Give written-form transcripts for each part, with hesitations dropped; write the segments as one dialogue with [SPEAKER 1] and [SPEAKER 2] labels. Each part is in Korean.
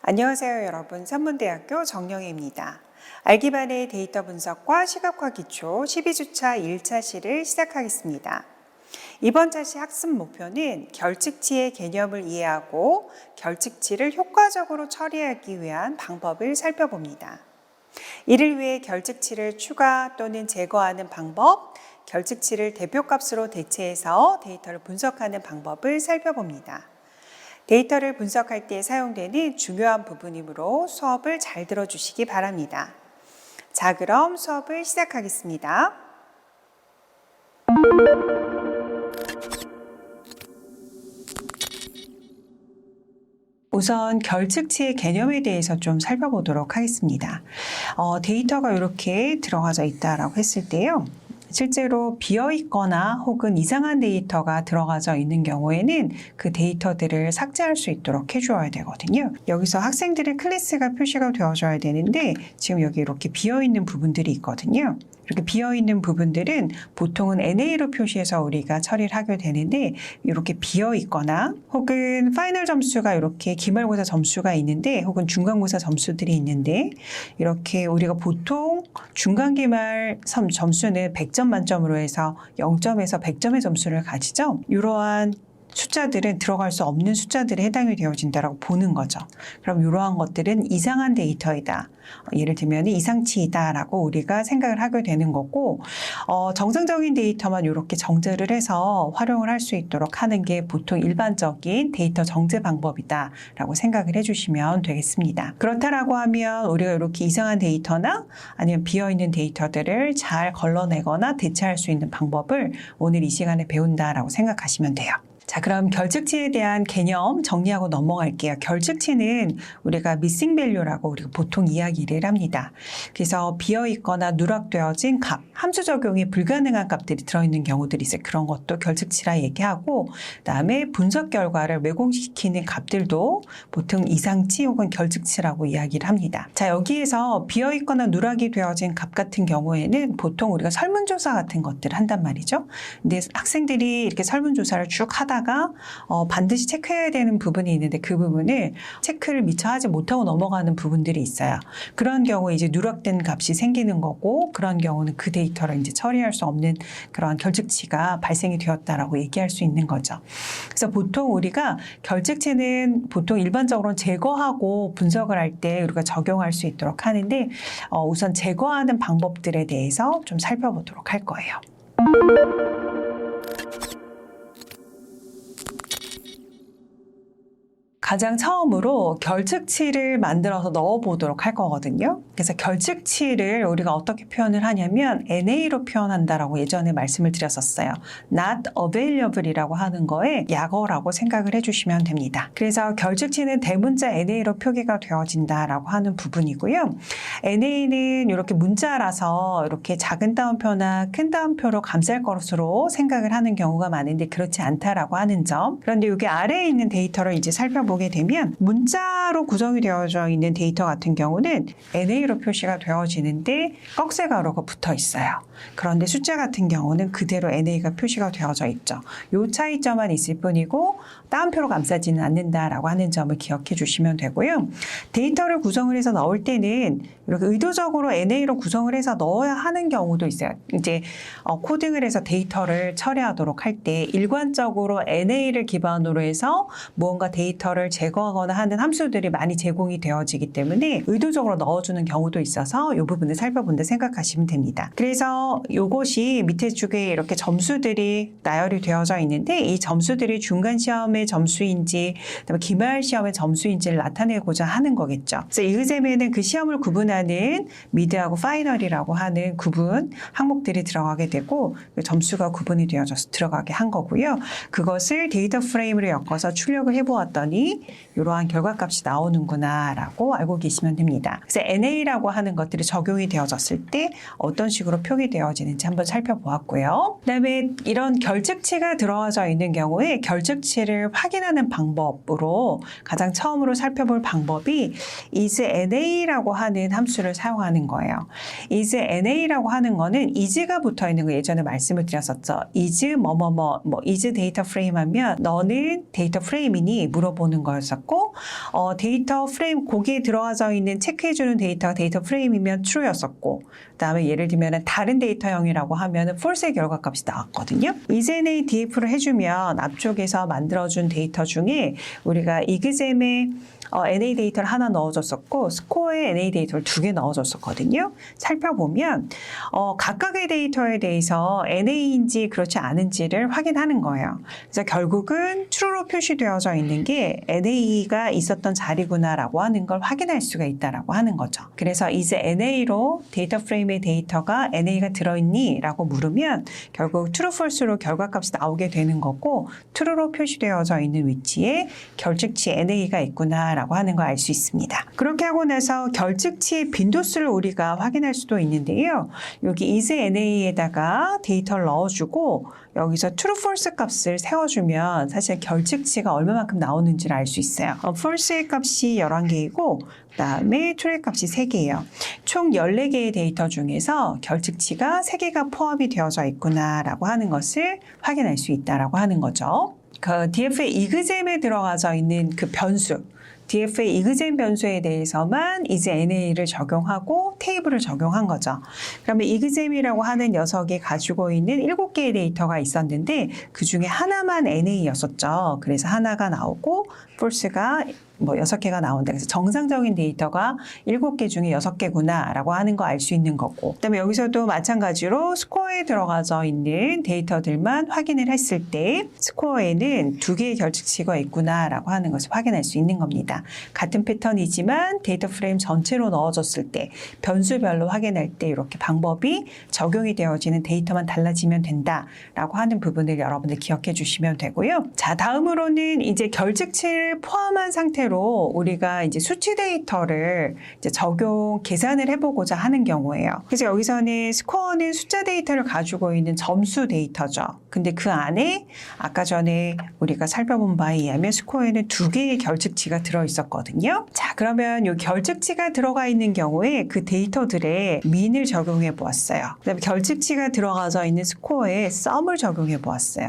[SPEAKER 1] 안녕하세요 여러분, 선문대학교 정영희입니다. 알기반의 데이터 분석과 시각화 기초 12주차 1차 시를 시작하겠습니다. 이번 차시 학습 목표는 결측치의 개념을 이해하고 결측치를 효과적으로 처리하기 위한 방법을 살펴봅니다. 이를 위해 결측치를 추가 또는 제거하는 방법, 결측치를 대표값으로 대체해서 데이터를 분석하는 방법을 살펴봅니다. 데이터를 분석할 때 사용되는 중요한 부분이므로 수업을 잘 들어주시기 바랍니다. 자, 그럼 수업을 시작하겠습니다. 우선 결측치의 개념에 대해서 좀 살펴보도록 하겠습니다. 데이터가 이렇게 들어가져 있다라고 했을 때요. 실제로 비어있거나 혹은 이상한 데이터가 들어가져 있는 경우에는 그 데이터들을 삭제할 수 있도록 해줘야 되거든요. 여기서 학생들의 클래스가 표시가 되어줘야 되는데 지금 여기 이렇게 비어있는 부분들이 있거든요. 이렇게 비어있는 부분들은 보통은 NA로 표시해서 우리가 처리를 하게 되는데 이렇게 비어있거나 혹은 파이널 점수가 이렇게 기말고사 점수가 있는데 혹은 중간고사 점수들이 있는데 이렇게 우리가 보통 중간기말 점수는 100점 만점으로 해서 0점에서 100점의 점수를 가지죠. 이러한 숫자들은 들어갈 수 없는 숫자들에 해당이 되어진다고 보는 거죠. 그럼 이러한 것들은 이상한 데이터이다. 예를 들면 이상치이다라고 우리가 생각을 하게 되는 거고 정상적인 데이터만 이렇게 정제를 해서 활용을 할 수 있도록 하는 게 보통 일반적인 데이터 정제 방법이다라고 생각을 해주시면 되겠습니다. 그렇다라고 하면 우리가 이렇게 이상한 데이터나 아니면 비어있는 데이터들을 잘 걸러내거나 대체할 수 있는 방법을 오늘 이 시간에 배운다라고 생각하시면 돼요. 자, 그럼 결측치에 대한 개념 정리하고 넘어갈게요. 결측치는 우리가 missing value라고 우리가 보통 이야기를 합니다. 그래서 비어있거나 누락되어진 값, 함수 적용이 불가능한 값들이 들어있는 경우들이 있어요. 그런 것도 결측치라 얘기하고 그다음에 분석 결과를 왜곡시키는 값들도 보통 이상치 혹은 결측치라고 이야기를 합니다. 자, 여기에서 비어있거나 누락이 되어진 값 같은 경우에는 보통 우리가 설문조사 같은 것들을 한단 말이죠. 근데 학생들이 이렇게 설문조사를 쭉 하다 반드시 체크해야 되는 부분이 있는데 그 부분을 체크를 미처 하지 못하고 넘어가는 부분들이 있어요. 그런 경우에 이제 누락된 값이 생기는 거고 그런 경우는 그 데이터를 이제 처리할 수 없는 그런 결측치가 발생이 되었다라고 얘기할 수 있는 거죠. 그래서 보통 우리가 결측치는 보통 일반적으로는 제거하고 분석을 할 때 우리가 적용할 수 있도록 하는데 우선 제거하는 방법들에 대해서 좀 살펴보도록 할 거예요. 가장 처음으로 결측치를 만들어서 넣어보도록 할 거거든요. 그래서 결측치를 우리가 어떻게 표현을 하냐면 NA로 표현한다라고 예전에 말씀을 드렸었어요. Not available이라고 하는 거에 약어라고 생각을 해주시면 됩니다. 그래서 결측치는 대문자 NA로 표기가 되어진다라고 하는 부분이고요. NA는 이렇게 문자라서 이렇게 작은 따옴표나 큰 따옴표로 감쌀 것으로 생각을 하는 경우가 많은데 그렇지 않다라고 하는 점. 그런데 여기 아래에 있는 데이터를 이제 살펴보게 되면 문자로 구성이 되어져 있는 데이터 같은 경우는 NA로 표시가 되어지는데 꺽쇠가루가 붙어 있어요. 그런데 숫자 같은 경우는 그대로 NA가 표시가 되어져 있죠. 이 차이점만 있을 뿐이고 따옴표로 감싸지는 않는다라고 하는 점을 기억해 주시면 되고요. 데이터를 구성을 해서 넣을 때는 이렇게 의도적으로 NA로 구성을 해서 넣어야 하는 경우도 있어요. 이제 코딩을 해서 데이터를 처리하도록 할 때 일관적으로 NA를 기반으로 해서 무언가 데이터를 제거하거나 하는 함수들이 많이 제공이 되어지기 때문에 의도적으로 넣어주는 경우도 있어서 이 부분을 살펴본다 생각하시면 됩니다. 그래서 이것이 밑에 쪽에 이렇게 점수들이 나열이 되어져 있는데 이 점수들이 중간 시험의 점수인지 그다음에 기말 시험의 점수인지를 나타내고자 하는 거겠죠. 그래서 이그잼에는 그 시험을 구분하는 미드하고 파이널이라고 하는 구분 항목들이 들어가게 되고 점수가 구분이 되어져서 들어가게 한 거고요. 그것을 데이터 프레임으로 엮어서 출력을 해보았더니 했더니 이러한 결과값이 나오는구나 라고 알고 계시면 됩니다. 그래서 NA라고 하는 것들이 적용이 되어졌을 때 어떤 식으로 표기되어지는지 한번 살펴보았고요. 그다음에 이런 결측치가 들어가져 있는 경우에 결측치를 확인하는 방법으로 가장 처음으로 살펴볼 방법이 isNa라고 하는 함수를 사용하는 거예요. isNa라고 하는 거는 is가 붙어 있는 거 예전에 말씀을 드렸었죠. is is 데이터 프레임 하면 너는 데이터 프레임이니 물어보는 거였었고 데이터 프레임 거기에 들어가져 있는 체크해주는 데이터가 데이터 프레임이면 true였었고 그다음에 예를 들면 다른 데이터형이라고 하면 false의 결과값이 나왔거든요. isNA df를 해주면 앞쪽에서 만들어준 데이터 중에 우리가 이그잼에 NA 데이터를 하나 넣어줬었고 스코어에 NA 데이터를 2개 넣어줬었거든요. 살펴보면 각각의 데이터에 대해서 NA인지 그렇지 않은지를 확인하는 거예요. 그래서 결국은 true로 표시되어져 있는 게 NA가 있었던 자리구나라고 하는 걸 확인할 수가 있다라고 하는 거죠. 그래서 이제 NA로 데이터 프레임의 데이터가 NA가 들어있니? 라고 물으면 결국 true, false로 결과값이 나오게 되는 거고 true로 표시되어져 있는 위치에 결측치 NA가 있구나 라고 하는 걸 알 수 있습니다. 그렇게 하고 나서 결측치의 빈도수를 우리가 확인할 수도 있는데요. 여기 isNA에다가 데이터를 넣어주고 여기서 true, false 값을 세워주면 사실 결측치가 얼마만큼 나오는지를 알 수 있어요. false의 값이 11개이고 그 다음에 true의 값이 3개예요. 총 14개의 데이터 중에서 결측치가 3개가 포함이 되어져 있구나 라고 하는 것을 확인할 수 있다라고 하는 거죠. 그 DF의 이그잼에 들어가져 있는 그 변수 DF의 이그잼 변수에 대해서만 이제 NA를 적용하고 테이블을 적용한 거죠. 그러면 이그잼이라고 하는 녀석이 가지고 있는 7개의 데이터가 있었는데 그 중에 하나만 NA였었죠. 그래서 하나가 나오고 false가 6개가 나온다. 그래서 정상적인 데이터가 7개 중에 6개구나 라고 하는 거 알 수 있는 거고 그다음에 여기서도 마찬가지로 스코어에 들어가져 있는 데이터들만 확인을 했을 때 스코어에는 2개의 결측치가 있구나 라고 하는 것을 확인할 수 있는 겁니다. 같은 패턴이지만 데이터 프레임 전체로 넣어줬을 때 변수별로 확인할 때 이렇게 방법이 적용이 되어지는 데이터만 달라지면 된다라고 하는 부분을 여러분들 기억해 주시면 되고요. 자, 다음으로는 이제 결측치를 포함한 상태로 우리가 이제 수치 데이터를 이제 계산을 해보고자 하는 경우예요. 그래서 여기서는 스코어는 숫자 데이터를 가지고 있는 점수 데이터죠. 근데 그 안에 아까 전에 우리가 살펴본 바에 의하면 스코어에는 2개의 결측치가 들어있었거든요. 자, 그러면 이 결측치가 들어가 있는 경우에 그 데이터들의 민을 적용해 보았어요. 그다음에 결측치가 들어가져 있는 스코어에 썸을 적용해 보았어요.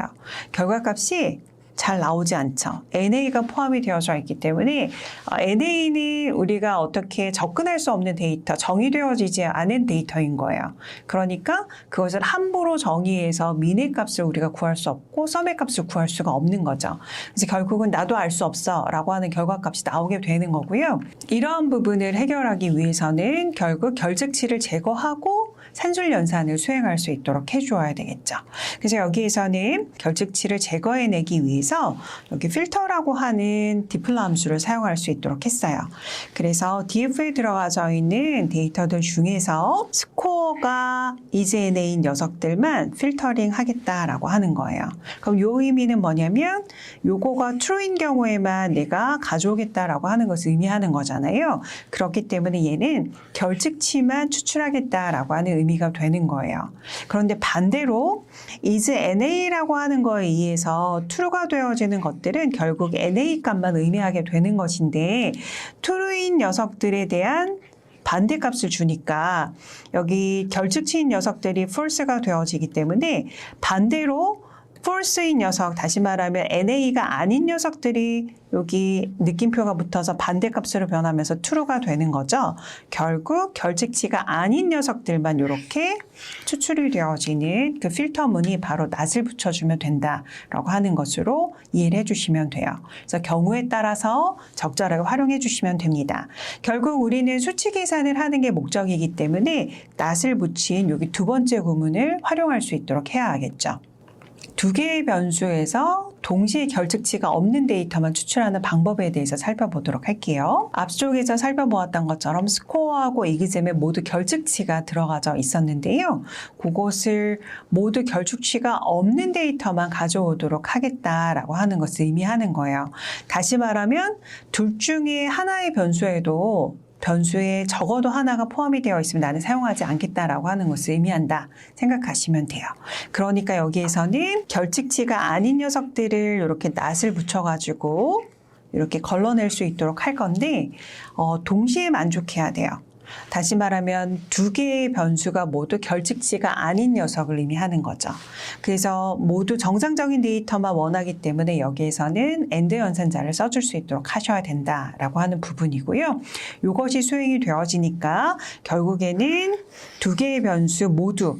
[SPEAKER 1] 결과값이 잘 나오지 않죠. NA가 포함이 되어져 있기 때문에 NA는 우리가 어떻게 접근할 수 없는 데이터, 정의되어지지 않은 데이터인 거예요. 그러니까 그것을 함부로 정의해서 민의 값을 우리가 구할 수 없고 썸의 값을 구할 수가 없는 거죠. 그래서 결국은 나도 알 수 없어 라고 하는 결과값이 나오게 되는 거고요. 이러한 부분을 해결하기 위해서는 결국 결측치를 제거하고 산술연산을 수행할 수 있도록 해주어야 되겠죠. 그래서 여기에서는 결측치를 제거해내기 위해서 여기 필터라고 하는 디플러 함수를 사용할 수 있도록 했어요. 그래서 DF에 들어가져 있는 데이터들 중에서 스코어가 isNA인 녀석들만 필터링 하겠다라고 하는 거예요. 그럼 요 의미는 뭐냐면 요거가 true인 경우에만 내가 가져오겠다라고 하는 것을 의미하는 거잖아요. 그렇기 때문에 얘는 결측치만 추출하겠다라고 하는 의미가 되는 거예요. 그런데 반대로 isNA라고 하는 거에 의해서 true가 되어지는 것들은 결국 NA 값만 의미하게 되는 것인데 true인 녀석들에 대한 반대값을 주니까 여기 결측치인 녀석들이 false가 되어지기 때문에 반대로 false인 녀석, 다시 말하면 NA가 아닌 녀석들이 여기 느낌표가 붙어서 반대값으로 변하면서 true가 되는 거죠. 결국 결측치가 아닌 녀석들만 이렇게 추출이 되어지는 그 필터문이 바로 not을 붙여주면 된다라고 하는 것으로 이해를 해주시면 돼요. 그래서 경우에 따라서 적절하게 활용해 주시면 됩니다. 결국 우리는 수치 계산을 하는 게 목적이기 때문에 not을 붙인 여기 두 번째 구문을 활용할 수 있도록 해야 하겠죠. 두 개의 변수에서 동시에 결측치가 없는 데이터만 추출하는 방법에 대해서 살펴보도록 할게요. 앞쪽에서 살펴보았던 것처럼 스코어하고 이그잼에 모두 결측치가 들어가져 있었는데요. 그것을 모두 결측치가 없는 데이터만 가져오도록 하겠다라고 하는 것을 의미하는 거예요. 다시 말하면 둘 중에 하나의 변수에 적어도 하나가 포함이 되어 있으면 나는 사용하지 않겠다라고 하는 것을 의미한다 생각하시면 돼요. 그러니까 여기에서는 결측치가 아닌 녀석들을 이렇게 낫을 붙여가지고 이렇게 걸러낼 수 있도록 할 건데 동시에 만족해야 돼요. 다시 말하면 두 개의 변수가 모두 결측치가 아닌 녀석을 의미하는 거죠. 그래서 모두 정상적인 데이터만 원하기 때문에 여기에서는 AND 연산자를 써줄 수 있도록 하셔야 된다라고 하는 부분이고요. 이것이 수행이 되어지니까 결국에는 두 개의 변수 모두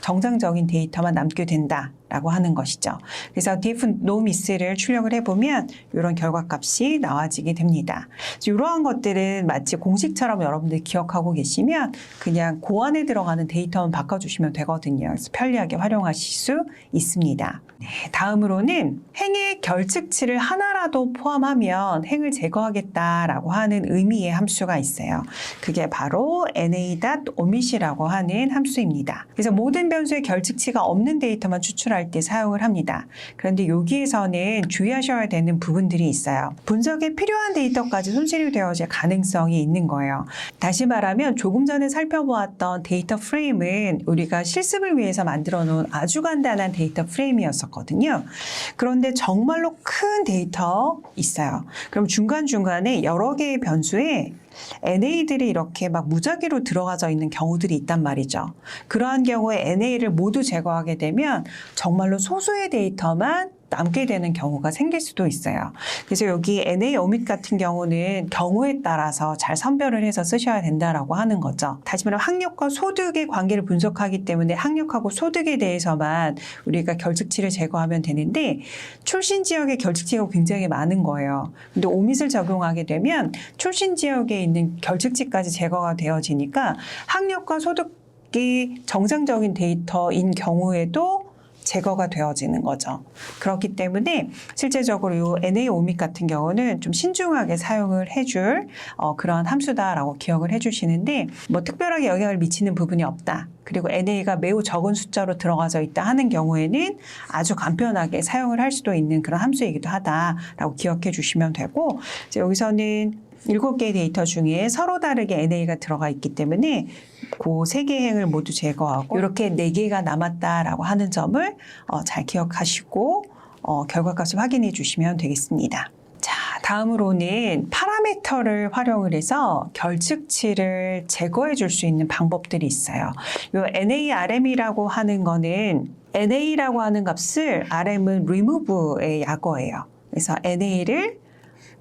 [SPEAKER 1] 정상적인 데이터만 남게 된다라고 하는 것이죠. 그래서 df no miss를 출력을 해보면 이런 결과값이 나와지게 됩니다. 이러한 것들은 마치 공식처럼 여러분들 기억하고 계시면 그냥 그 안에 들어가는 데이터만 바꿔주시면 되거든요. 그래서 편리하게 활용하실 수 있습니다. 네, 다음으로는 행의 결측치를 하나라도 포함하면 행을 제거하겠다라고 하는 의미의 함수가 있어요. 그게 바로 na.omit이라고 하는 함수입니다. 그래서 모든 변수의 결측치가 없는 데이터만 추출할 때 사용을 합니다. 그런데 여기에서는 주의하셔야 되는 부분들이 있어요. 분석에 필요한 데이터까지 손실이 되어질 가능성이 있는 거예요. 다시 말하면 조금 전에 살펴보았던 데이터 프레임은 우리가 실습을 위해서 만들어 놓은 아주 간단한 데이터 프레임이었었거든요. 그런데 정말로 큰 데이터 있어요. 그럼 중간중간에 여러 개의 변수에 NA들이 이렇게 막 무작위로 들어가져 있는 경우들이 있단 말이죠. 그러한 경우에 NA를 모두 제거하게 되면 정말로 소수의 데이터만 남게 되는 경우가 생길 수도 있어요. 그래서 여기 NA omit 같은 경우는 경우에 따라서 잘 선별을 해서 쓰셔야 된다라고 하는 거죠. 다시 말하면 학력과 소득의 관계를 분석하기 때문에 학력하고 소득에 대해서만 우리가 결측치를 제거하면 되는데 출신 지역의 결측치가 굉장히 많은 거예요. 근데 omit을 적용하게 되면 출신 지역에 있는 결측치까지 제거가 되어지니까 학력과 소득이 정상적인 데이터인 경우에도 제거가 되어지는 거죠. 그렇기 때문에 실제적으로 이 NA omit 같은 경우는 좀 신중하게 사용을 해줄 그런 함수다라고 기억을 해주시는데 뭐 특별하게 영향을 미치는 부분이 없다. 그리고 NA가 매우 적은 숫자로 들어가져 있다 하는 경우에는 아주 간편하게 사용을 할 수도 있는 그런 함수이기도 하다라고 기억해 주시면 되고 여기서는 7개의 데이터 중에 서로 다르게 NA가 들어가 있기 때문에 그 3개의 행을 모두 제거하고 이렇게 4개가 남았다라고 하는 점을 잘 기억하시고 결과값을 확인해 주시면 되겠습니다. 자, 다음으로는 파라미터를 활용을 해서 결측치를 제거해 줄 수 있는 방법들이 있어요. 이 NARM이라고 하는 거는 NA라고 하는 값을 RM은 remove의 약어예요. 그래서 NA를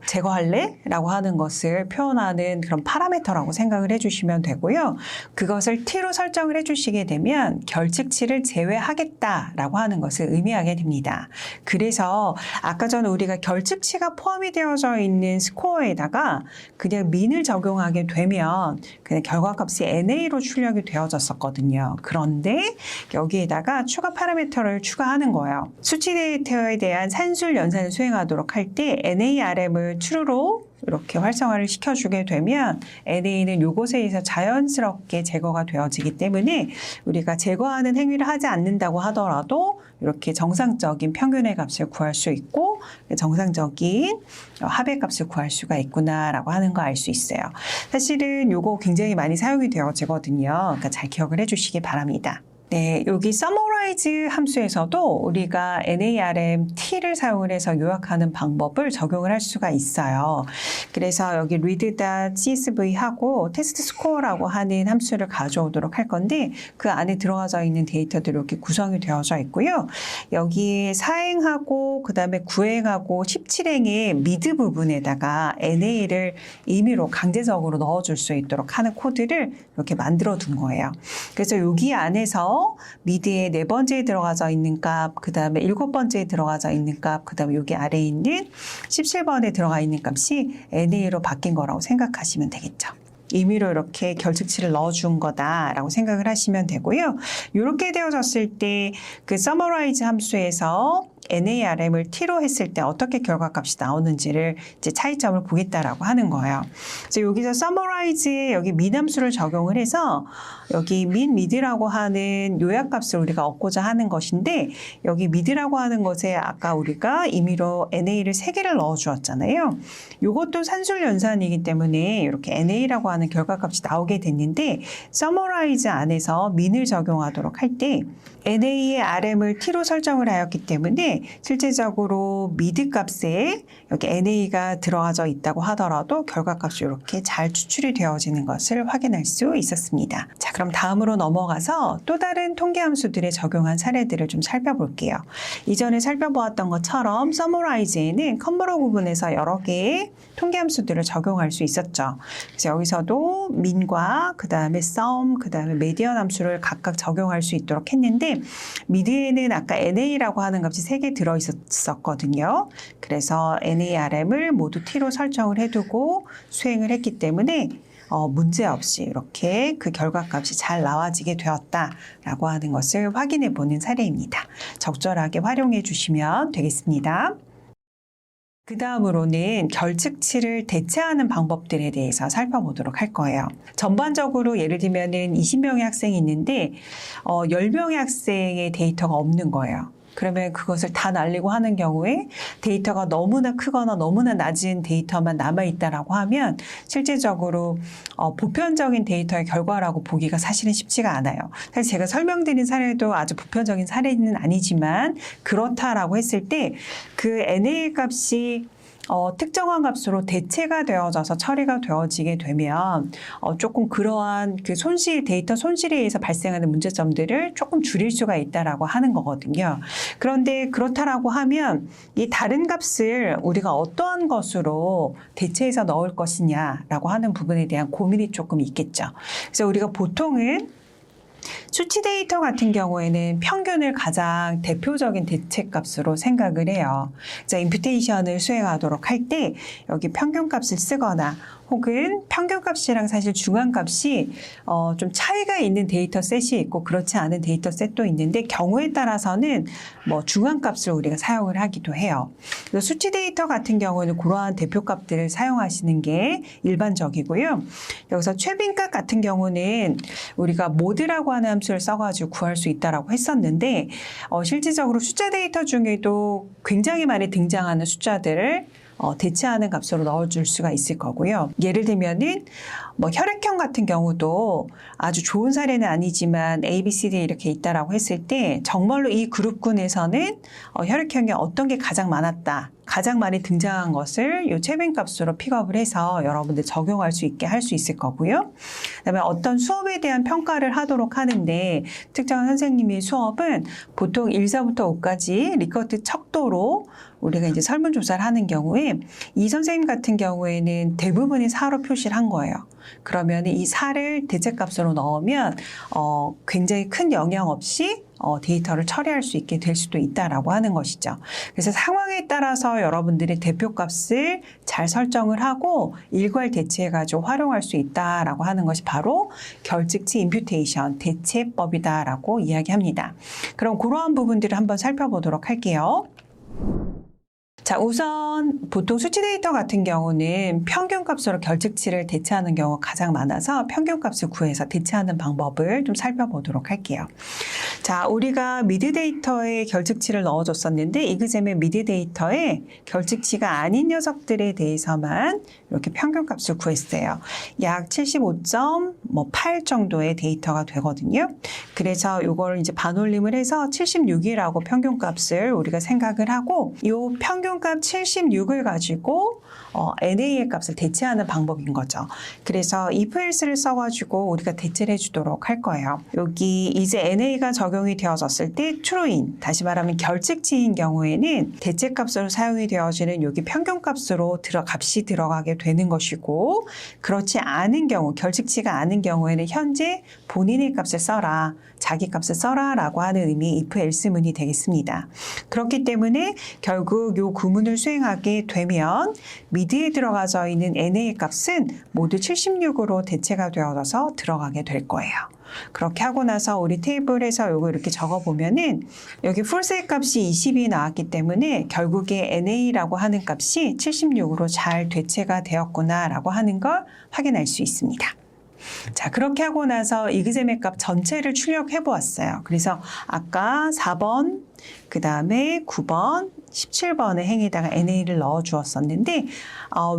[SPEAKER 1] 제거할래? 라고 하는 것을 표현하는 그런 파라미터라고 생각을 해주시면 되고요. 그것을 t로 설정을 해주시게 되면 결측치를 제외하겠다라고 하는 것을 의미하게 됩니다. 그래서 아까 전에 우리가 결측치가 포함이 되어져 있는 스코어에다가 그냥 min을 적용하게 되면 그냥 결과값이 NA로 출력이 되어졌었거든요. 그런데 여기에다가 추가 파라미터를 추가하는 거예요. 수치 데이터에 대한 산술 연산을 수행하도록 할 때 NARM을 true로 이렇게 활성화를 시켜주게 되면 NA는 요것에 의해서 자연스럽게 제거가 되어지기 때문에 우리가 제거하는 행위를 하지 않는다고 하더라도 이렇게 정상적인 평균의 값을 구할 수 있고 정상적인 합의 값을 구할 수가 있구나라고 하는 거 알 수 있어요. 사실은 요거 굉장히 많이 사용이 되어지거든요. 그러니까 잘 기억을 해주시기 바랍니다. 네, 여기 summarize 함수에서도 우리가 NARM t를 사용을 해서 요약하는 방법을 적용을 할 수가 있어요. 그래서 여기 read.csv하고 test score라고 하는 함수를 가져오도록 할 건데 그 안에 들어가져 있는 데이터들이 이렇게 구성이 되어져 있고요. 여기에 4행하고 그 다음에 9행하고 17행의 미드 부분에다가 NA를 임의로 강제적으로 넣어줄 수 있도록 하는 코드를 이렇게 만들어 둔 거예요. 그래서 여기 안에서 미드에 4번째에 들어가져 있는 값, 그 다음에 7번째에 들어가져 있는 값, 그 다음에 여기 아래에 있는 17번에 들어가 있는 값이 NA로 바뀐 거라고 생각하시면 되겠죠. 임의로 이렇게 결측치를 넣어준 거다라고 생각을 하시면 되고요. 이렇게 되어졌을 때 그 summarize 함수에서 NARM을 T로 했을 때 어떻게 결과값이 나오는지를 이제 차이점을 보겠다라고 하는 거예요. 그래서 여기서 summarize에 여기 min 함수를 적용을 해서 여기 min mid라고 하는 요약값을 우리가 얻고자 하는 것인데 여기 mid라고 하는 것에 아까 우리가 임의로 NA를 3개를 넣어 주었잖아요. 이것도 산술 연산이기 때문에 이렇게 NA라고 하는 결과값이 나오게 됐는데 summarize 안에서 min을 적용하도록 할 때 NA의 RM을 T로 설정을 하였기 때문에 실제적으로 mid 값에 여기 NA가 들어가져 있다고 하더라도 결과값이 이렇게 잘 추출이 되어지는 것을 확인할 수 있었습니다. 자, 그럼 다음으로 넘어가서 또 다른 통계 함수들에 적용한 사례들을 좀 살펴볼게요. 이전에 살펴보았던 것처럼 summarize에는 컴브로 부분에서 여러 개의 통계 함수들을 적용할 수 있었죠. 그래서 여기서도 min과 그 다음에 sum, 그 다음에 median 함수를 각각 적용할 수 있도록 했는데 mid에는 아까 NA라고 하는 값이 3개 들어있었거든요. 그래서 NARM을 모두 T로 설정을 해두고 수행을 했기 때문에 문제없이 이렇게 그 결과값이 잘 나와지게 되었다라고 하는 것을 확인해 보는 사례입니다. 적절하게 활용해 주시면 되겠습니다. 그 다음으로는 결측치를 대체하는 방법들에 대해서 살펴보도록 할 거예요. 전반적으로 예를 들면은 20명의 학생이 있는데 10명의 학생의 데이터가 없는 거예요. 그러면 그것을 다 날리고 하는 경우에 데이터가 너무나 크거나 너무나 낮은 데이터만 남아있다라고 하면 실제적으로 보편적인 데이터의 결과라고 보기가 사실은 쉽지가 않아요. 사실 제가 설명드린 사례도 아주 보편적인 사례는 아니지만 그렇다라고 했을 때 그 NA 값이 특정한 값으로 대체가 되어져서 처리가 되어지게 되면 조금 그러한 그 데이터 손실에 의해서 발생하는 문제점들을 조금 줄일 수가 있다라고 하는 거거든요. 그런데 그렇다라고 하면 이 다른 값을 우리가 어떠한 것으로 대체해서 넣을 것이냐라고 하는 부분에 대한 고민이 조금 있겠죠. 그래서 우리가 보통은 수치 데이터 같은 경우에는 평균을 가장 대표적인 대체값으로 생각을 해요. 자, 임퓨테이션을 수행하도록 할 때 여기 평균값을 쓰거나 혹은 평균값이랑 사실 중앙값이 좀 차이가 있는 데이터 셋이 있고 그렇지 않은 데이터 셋도 있는데 경우에 따라서는 뭐 중앙값을 우리가 사용을 하기도 해요. 그래서 수치 데이터 같은 경우는 그러한 대표값들을 사용하시는 게 일반적이고요. 여기서 최빈값 같은 경우는 우리가 모드라고 하는 함수를 써가지고 구할 수 있다라고 했었는데 실질적으로 숫자 데이터 중에도 굉장히 많이 등장하는 숫자들을 대체하는 값으로 넣어줄 수가 있을 거고요. 예를 들면은 뭐 혈액형 같은 경우도 아주 좋은 사례는 아니지만 A, B, C, D 이렇게 있다라고 했을 때 정말로 이 그룹군에서는 혈액형이 어떤 게 가장 많았다. 가장 많이 등장한 것을 이 최빈값으로 픽업을 해서 여러분들 적용할 수 있게 할 수 있을 거고요. 그다음에 어떤 수업에 대한 평가를 하도록 하는데 특정한 선생님의 수업은 보통 1사부터 5까지 리커트 척도로 우리가 이제 설문조사를 하는 경우에 이 선생님 같은 경우에는 대부분이 4로 표시를 한 거예요. 그러면 이 4를 대체값으로 넣으면 굉장히 큰 영향 없이 데이터를 처리할 수 있게 될 수도 있다라고 하는 것이죠. 그래서 상황에 따라서 여러분들이 대표값을 잘 설정을 하고 일괄 대체해가지고 활용할 수 있다라고 하는 것이 바로 결측치 임퓨테이션 대체법이다라고 이야기합니다. 그럼 그러한 부분들을 한번 살펴보도록 할게요. 자, 우선 보통 수치 데이터 같은 경우는 평균값으로 결측치를 대체하는 경우가 가장 많아서 평균값을 구해서 대체하는 방법을 좀 살펴보도록 할게요. 자, 우리가 미드 데이터에 결측치를 넣어줬었는데 이그잼의 미드 데이터에 결측치가 아닌 녀석들에 대해서만 이렇게 평균값을 구했어요. 약 75.8 정도의 데이터가 되거든요. 그래서 이걸 이제 반올림을 해서 76이라고 평균값을 우리가 생각을 하고 이 평균값 76을 가지고 NA의 값을 대체하는 방법인 거죠. 그래서 if else를 써가지고 우리가 대체를 해주도록 할 거예요. 여기 이제 NA가 적용이 되어졌을 때 true인, 다시 말하면 결측치인 경우에는 대체값으로 사용이 되어지는 여기 평균값으로 값이 들어가게 되는 것이고 그렇지 않은 경우, 결측치가 않은 경우에는 현재 본인의 값을 써라, 자기 값을 써라 라고 하는 의미의 if else문이 되겠습니다. 그렇기 때문에 결국 이 구문을 수행하게 되면 미드에 들어가져 있는 NA 값은 모두 76으로 대체가 되어서 들어가게 될 거예요. 그렇게 하고 나서 우리 테이블에서 요거 이렇게 적어보면은 여기 풀셋 값이 20이 나왔기 때문에 결국에 NA라고 하는 값이 76으로 잘 대체가 되었구나라고 하는 걸 확인할 수 있습니다. 자, 그렇게 하고 나서 이그제메 값 전체를 출력해 보았어요. 그래서 아까 4번, 그 다음에 9번, 17번의 행에다가 NA를 넣어 주었었는데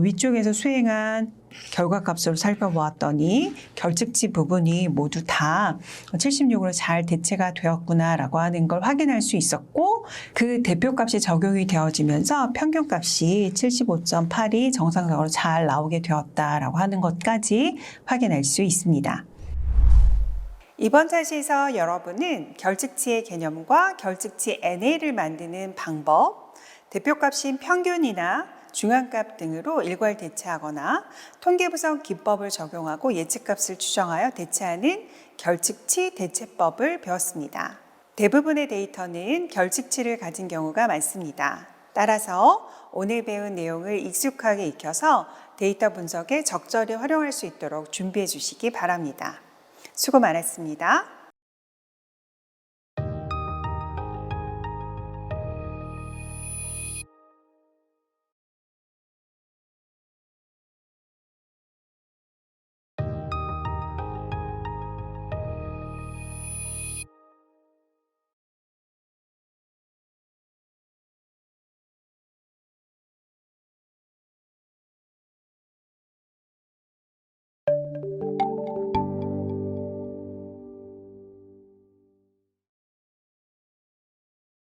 [SPEAKER 1] 위쪽에서 수행한 결과값으로 살펴보았더니 결측치 부분이 모두 다 76으로 잘 대체가 되었구나라고 하는 걸 확인할 수 있었고 그 대표값이 적용이 되어지면서 평균값이 75.8이 정상적으로 잘 나오게 되었다라고 하는 것까지 확인할 수 있습니다. 이번 차시에서 여러분은 결측치의 개념과 결측치 NA를 만드는 방법, 대표값인 평균이나 중앙값 등으로 일괄 대체하거나 통계분석 기법을 적용하고 예측값을 추정하여 대체하는 결측치 대체법을 배웠습니다. 대부분의 데이터는 결측치를 가진 경우가 많습니다. 따라서 오늘 배운 내용을 익숙하게 익혀서 데이터 분석에 적절히 활용할 수 있도록 준비해 주시기 바랍니다. 수고 많았습니다.